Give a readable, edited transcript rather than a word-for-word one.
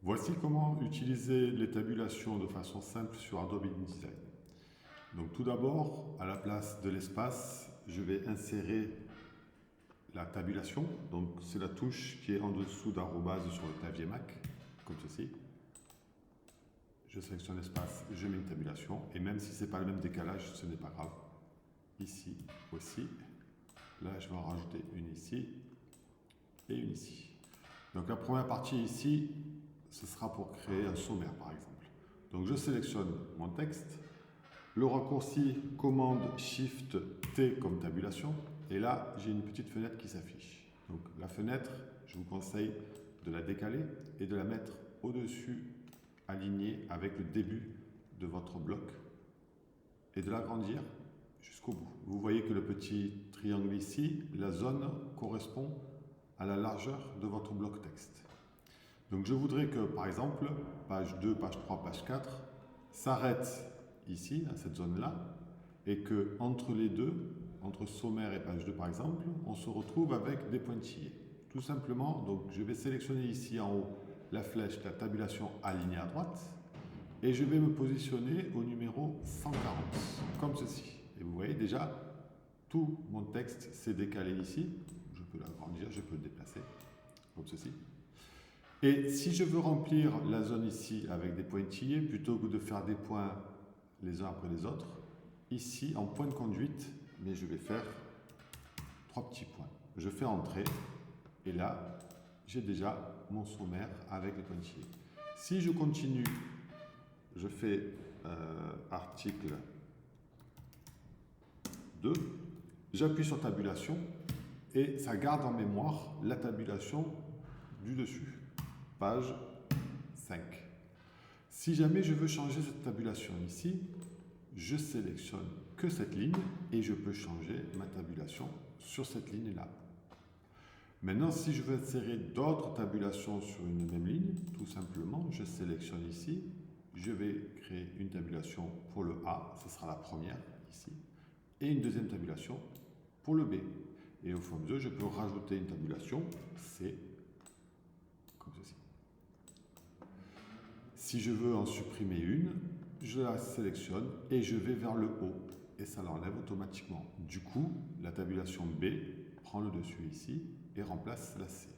Voici comment utiliser les tabulations de façon simple sur Adobe InDesign. Donc tout d'abord, à la place de l'espace, je vais insérer la tabulation. Donc c'est la touche qui est en dessous d'arrobase sur le clavier Mac, comme ceci. Je sélectionne l'espace, je mets une tabulation, et même si ce n'est pas le même décalage, ce n'est pas grave. Ici aussi. Là, je vais en rajouter une ici et une ici. Donc la première partie ici, ce sera pour créer un sommaire par exemple. Donc je sélectionne mon texte, le raccourci commande Shift T comme tabulation, et là j'ai une petite fenêtre qui s'affiche. Donc la fenêtre, je vous conseille de la décaler et de la mettre au-dessus, alignée avec le début de votre bloc, et de l'agrandir jusqu'au bout. Vous voyez que le petit triangle ici, la zone correspond à la largeur de votre bloc texte. Donc je voudrais que, par exemple, page 2, page 3, page 4 s'arrête ici, à cette zone-là, et que entre les deux, entre sommaire et page 2 par exemple, on se retrouve avec des pointillés. Tout simplement, donc je vais sélectionner ici en haut la flèche, la tabulation alignée à droite, et je vais me positionner au numéro 140, comme ceci. Et vous voyez déjà, tout mon texte s'est décalé ici. Je peux l'agrandir, je peux le déplacer, comme ceci. Et si je veux remplir la zone ici avec des pointillés, plutôt que de faire des points les uns après les autres, ici en point de conduite, mais je vais faire 3 petits points. Je fais entrer, et là, j'ai déjà mon sommaire avec les pointillés. Si je continue, je fais article 2, j'appuie sur tabulation, et ça garde en mémoire la tabulation du dessus. Page 5. Si jamais je veux changer cette tabulation ici, je sélectionne que cette ligne et je peux changer ma tabulation sur cette ligne-là. Maintenant, si je veux insérer d'autres tabulations sur une même ligne, tout simplement, je sélectionne ici, je vais créer une tabulation pour le A, ce sera la première ici, et une deuxième tabulation pour le B. Et au fur et à mesure, je peux rajouter une tabulation C, comme ceci. Si je veux en supprimer une, je la sélectionne et je vais vers le haut et ça l'enlève automatiquement. Du coup, la tabulation B prend le dessus ici et remplace la C.